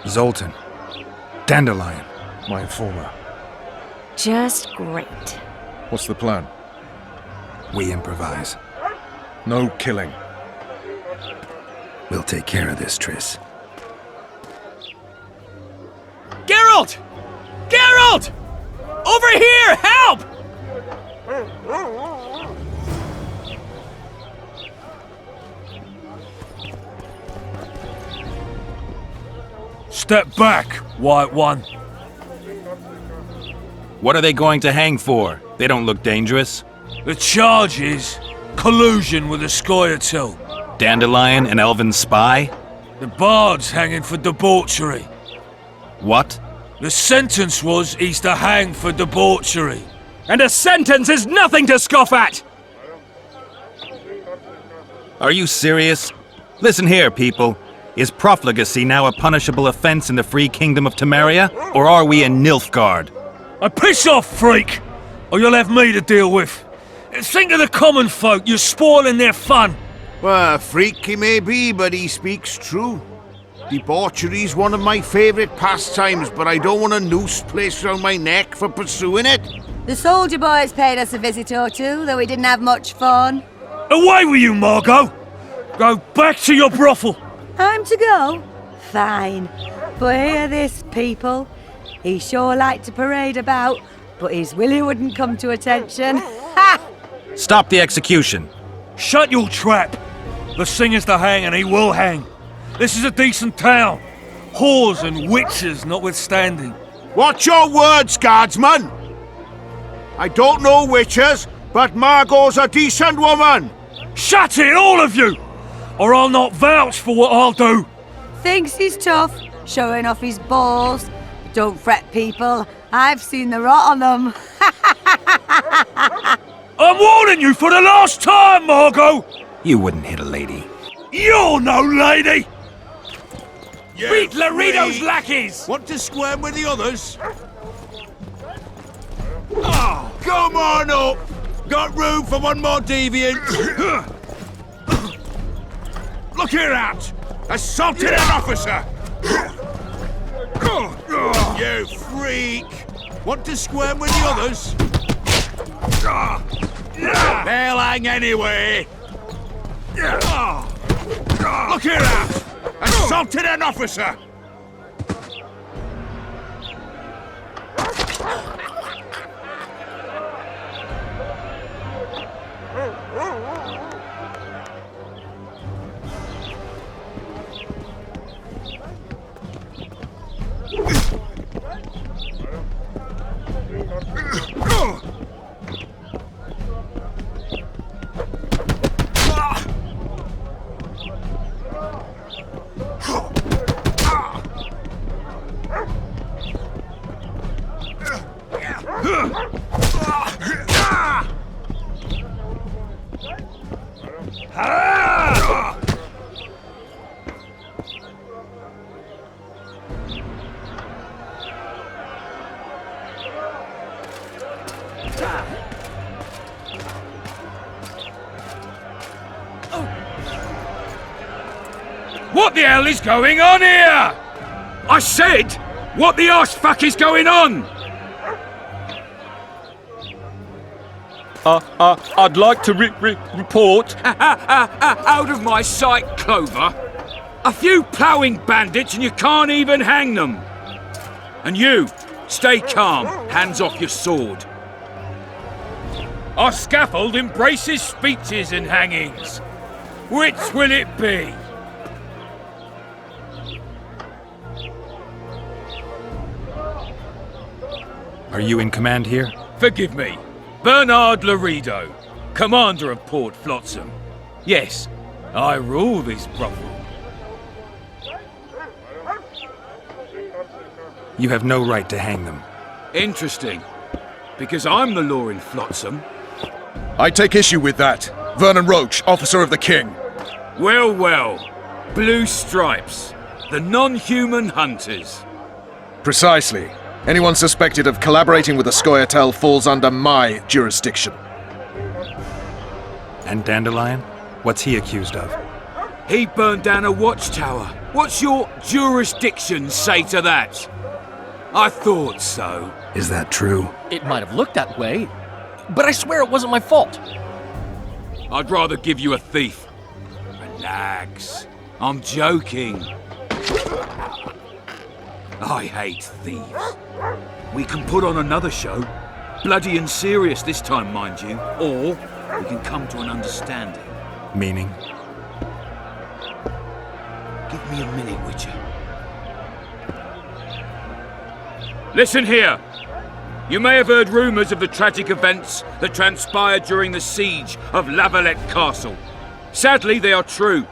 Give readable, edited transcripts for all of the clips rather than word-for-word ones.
Zoltan. Dandelion, my informer. Just great. What's the plan? We improvise. No killing. We'll take care of this, Triss. Geralt! Geralt! Over here! Help! Step back, White One. What are they going to hang for? They don't look dangerous. The charge is collusion with the Scoia'tael. Dandelion, an elven spy? The bard's hanging for debauchery. What? The sentence was he's to hang for debauchery. And a sentence is nothing to scoff at! Are you serious? Listen here, people. Is profligacy now a punishable offense in the free kingdom of Temeria? Or are we in Nilfgaard? Piss off, freak! Or you'll have me to deal with. Think of the common folk, you're spoiling their fun. Well, a freak he may be, but he speaks true. Debauchery's one of my favourite pastimes, but I don't want a noose placed around my neck for pursuing it. The soldier boys paid us a visit or two, though we didn't have much fun. Away with you, Margot! Go back to your brothel! Time to go? Fine. But hear this, people. He sure liked to parade about, but his Willie wouldn't come to attention. Ha! Stop the execution. Shut your trap! The singer's to hang and he will hang. This is a decent town. Whores and witches notwithstanding. Watch your words, guardsman! I don't know witches, but Margot's a decent woman! Shut it, all of you! Or I'll not vouch for what I'll do! Thinks he's tough, showing off his balls. Don't fret, people. I've seen the rot on them. I'm warning you for the last time, Margot! You wouldn't hit a lady. You're no lady! Beat Laredo's lackeys! Want to squirm with the others? Oh, come on up! Got room for one more deviant? Look here out! Assaulted an officer! You freak! Want to squirm with the others? They'll hang anyway! Look here out! Assaulted an officer! What the hell is going on here? I said, what the arse fuck is going on? I'd like to report. Out of my sight, Clover. A few ploughing bandits and you can't even hang them. And you, stay calm, hands off your sword. Our scaffold embraces speeches and hangings. Which will it be? Are you in command here? Forgive me. Bernard Laredo, commander of Port Flotsam. Yes, I rule this brothel. You have no right to hang them. Interesting. Because I'm the law in Flotsam. I take issue with that. Vernon Roach, officer of the king. Well, well. Blue Stripes. The non-human hunters. Precisely. Anyone suspected of collaborating with the Scoia'tael falls under my jurisdiction. And Dandelion? What's he accused of? He burned down a watchtower. What's your jurisdiction say to that? I thought so. Is that true? It might have looked that way, but I swear it wasn't my fault. I'd rather give you a thief. Relax. I'm joking. I hate thieves. We can put on another show. Bloody and serious this time, mind you. Or we can come to an understanding. Meaning? Give me a minute, Witcher. Listen here. You may have heard rumours of the tragic events that transpired during the siege of Lavalette Castle. Sadly, they are true.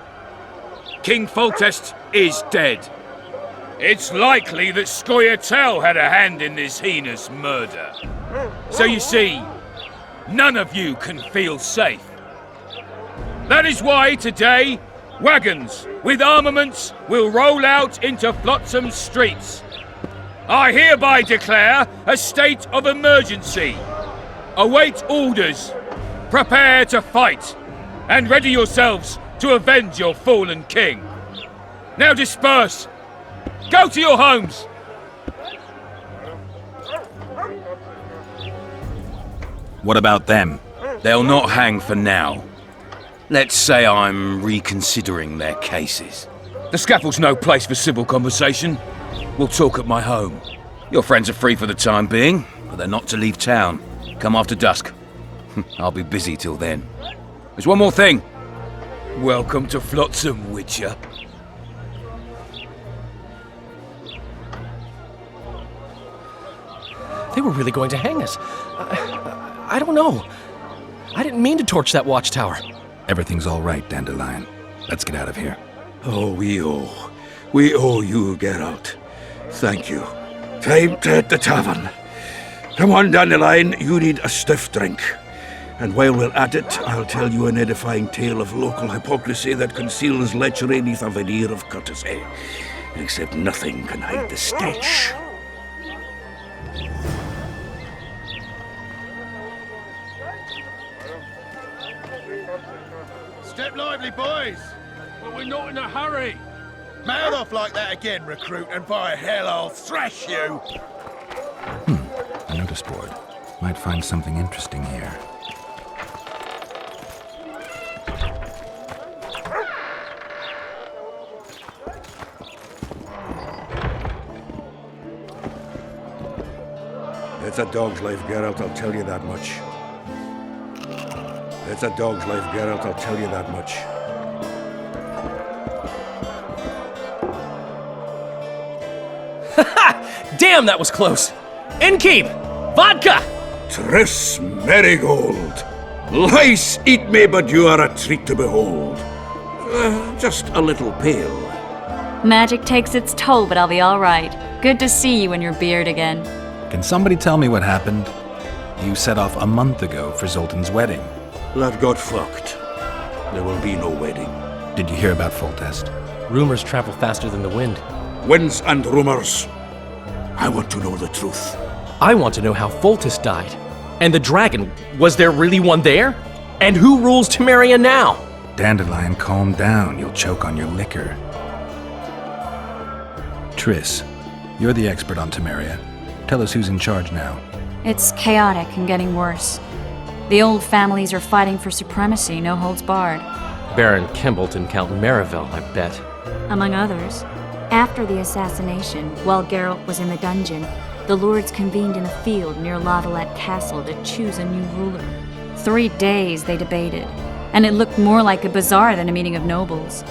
King Foltest is dead. It's likely that Scoia'tael had a hand in this heinous murder. So you see, none of you can feel safe. That is why today, wagons with armaments will roll out into Flotsam's streets. I hereby declare a state of emergency. Await orders. Prepare to fight. And ready yourselves to avenge your fallen king. Now disperse. Go to your homes. What about them? They'll not hang for now. Let's say I'm reconsidering their cases. The scaffold's no place for civil conversation. We'll talk at my home. Your friends are free for the time being, but they're not to leave town. Come after dusk. I'll be busy till then. There's one more thing. Welcome to Flotsam, Witcher. They were really going to hang us. I don't know. I didn't mean to torch that watchtower. Everything's all right, Dandelion. Let's get out of here. Oh, we owe you, Geralt. Thank you. Time to hit the tavern. Come on, Dandelion, you need a stiff drink. And while we're at it, I'll tell you an edifying tale of local hypocrisy that conceals lechery neath a veneer of courtesy. Except nothing can hide the stench. Step lively, boys! But we're not in a hurry. Mouth off like that again, recruit, and by hell, I'll thrash you! A notice board. Might find something interesting here. It's a dog's life, Geralt, I'll tell you that much. It's a dog's life, Geralt, I'll tell you that much. Damn, that was close. Innkeep! Vodka! Triss Marigold! Lice eat me, but you are a treat to behold. Just a little pale. Magic takes its toll, but I'll be all right. Good to see you and your beard again. Can somebody tell me what happened? You set off a month ago for Zoltan's wedding. That got fucked. There will be no wedding. Did you hear about Foltest? Rumors travel faster than the wind. Winds and rumors. I want to know the truth. I want to know how Foltest died. And the dragon, was there really one there? And who rules Temeria now? Dandelion, calm down. You'll choke on your liquor. Triss, you're the expert on Temeria. Tell us who's in charge now. It's chaotic and getting worse. The old families are fighting for supremacy, no holds barred. Baron Kimbolt and Count Mariville, I bet. Among others. After the assassination, while Geralt was in the dungeon, the lords convened in a field near Lavalette Castle to choose a new ruler. 3 days they debated, and it looked more like a bazaar than a meeting of nobles.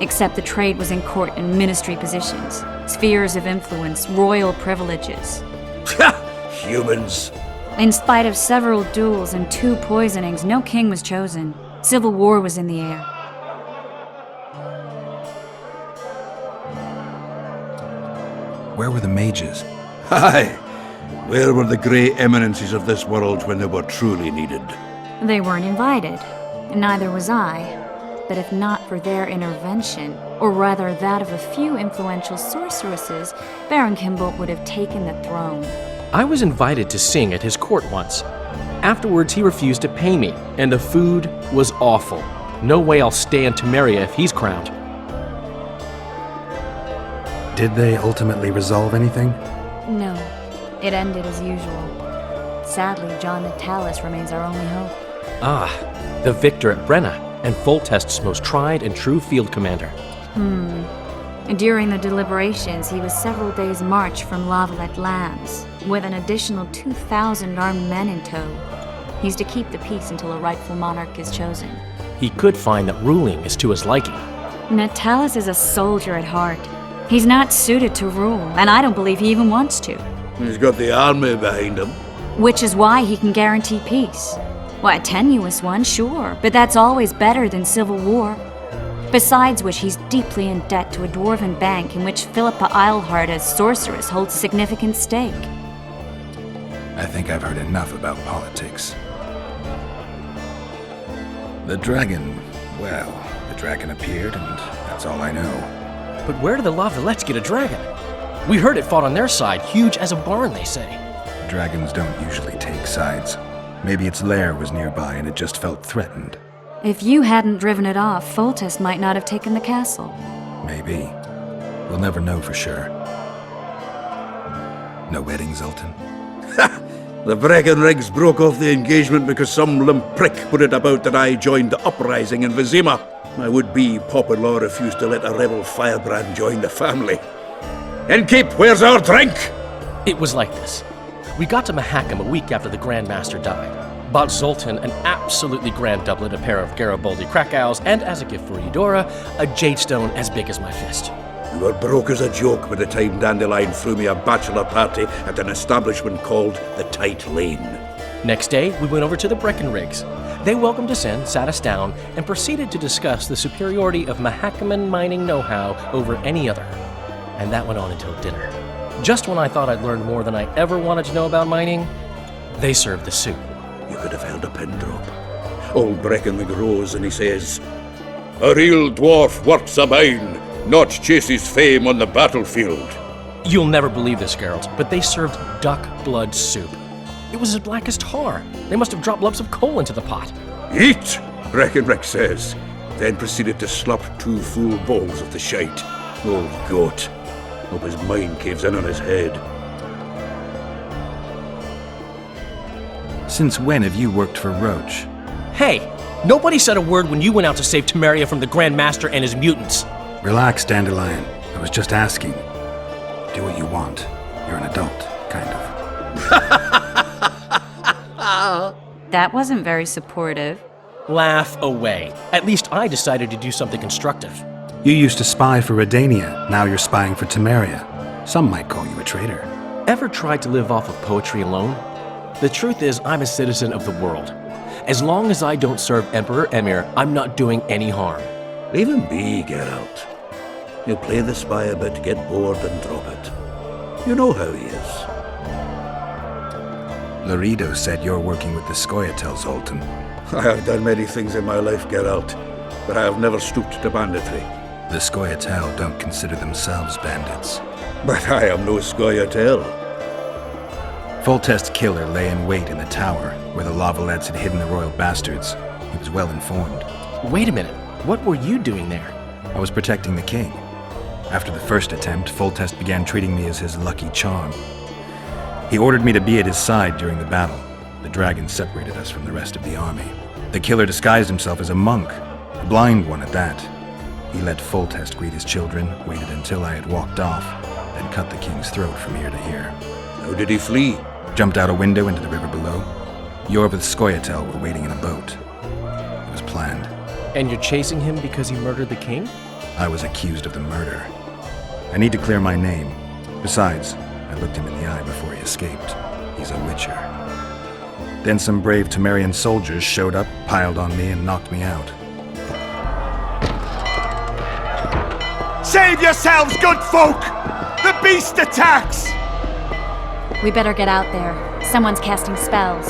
Except the trade was in court and ministry positions, spheres of influence, royal privileges. Humans. In spite of several duels and 2 poisonings, no king was chosen. Civil war was in the air. Where were the mages? Aye. Where were the grey eminences of this world when they were truly needed? They weren't invited. Neither was I. But if not for their intervention, or rather that of a few influential sorceresses, Baron Kimbolt would have taken the throne. I was invited to sing at his court once. Afterwards, he refused to pay me, and the food was awful. No way I'll stay in Temeria if he's crowned. Did they ultimately resolve anything? No, it ended as usual. Sadly, John Natalis remains our only hope. Ah, the victor at Brenna, and Foltest's most tried and true field commander. During the deliberations, he was several days' march from Lavalette lands, with an additional 2,000 armed men in tow. He's to keep the peace until a rightful monarch is chosen. He could find that ruling is to his liking. Natalis is a soldier at heart. He's not suited to rule, and I don't believe he even wants to. He's got the army behind him. Which is why he can guarantee peace. Well, a tenuous one, sure, but that's always better than civil war. Besides which, he's deeply in debt to a dwarven bank in which Philippa Eilhart as sorceress holds a significant stake. I think I've heard enough about politics. The dragon, well, the dragon appeared, and that's all I know. But where do the Lavalettes get a dragon? We heard it fought on their side, huge as a barn, they say. Dragons don't usually take sides. Maybe its lair was nearby and it just felt threatened. If you hadn't driven it off, Foltest might not have taken the castle. Maybe. We'll never know for sure. No wedding, Zoltan? The Breckenrigs broke off the engagement because some limp prick put it about that I joined the uprising in Vizima. My would-be Popper-law refused to let a rebel firebrand join the family. Innkeep, where's our drink? It was like this. We got to Mahakam a week after the Grand Master died. Bought Zoltan an absolutely grand doublet, a pair of Garibaldi Krakau's, and as a gift for Eudora, a jadestone as big as my fist. You were broke as a joke by the time Dandelion threw me a bachelor party at an establishment called the Tight Lane. Next day, we went over to the Breckenrigs. They welcomed us in, sat us down, and proceeded to discuss the superiority of Mahakaman mining know-how over any other. And that went on until dinner. Just when I thought I'd learned more than I ever wanted to know about mining, they served the soup. You could have held a pin drop. Old Breckenrig rose and he says, "A real dwarf works a mine, not chases fame on the battlefield." You'll never believe this, Geralt, but they served duck blood soup. It was as black as tar. They must have dropped lumps of coal into the pot. "Eat," Breckenrig says, then proceeded to slop 2 full bowls of the shite. Old goat. Hope his mind caves in on his head. Since when have you worked for Roach? Hey, nobody said a word when you went out to save Temeria from the Grand Master and his mutants. Relax, Dandelion. I was just asking. Do what you want. You're an adult, kind of. That wasn't very supportive. Laugh away. At least I decided to do something constructive. You used to spy for Redania. Now you're spying for Temeria. Some might call you a traitor. Ever tried to live off of poetry alone? The truth is, I'm a citizen of the world. As long as I don't serve Emperor Emir, I'm not doing any harm. Leave him be, Geralt. He'll play the spy a bit, get bored and drop it. You know how he is. Laredo said you're working with the Scoia'tael, Zoltan. I have done many things in my life, Geralt, but I have never stooped to banditry. The Scoia'tael don't consider themselves bandits. But I am no Scoia'tael. Foltest's killer lay in wait in the tower, where the Lavalettes had hidden the royal bastards. He was well informed. Wait a minute. What were you doing there? I was protecting the king. After the first attempt, Foltest began treating me as his lucky charm. He ordered me to be at his side during the battle. The dragon separated us from the rest of the army. The killer disguised himself as a monk, a blind one at that. He let Foltest greet his children, waited until I had walked off, then cut the king's throat from ear to ear. How did he flee? Jumped out a window into the river below. Yorvith Scoia'tael were waiting in a boat. It was planned. And you're chasing him because he murdered the king? I was accused of the murder. I need to clear my name. Besides, I looked him in the eye before he escaped. He's a witcher. Then some brave Temerian soldiers showed up, piled on me, and knocked me out. Save yourselves, good folk! The beast attacks! We better get out there. Someone's casting spells.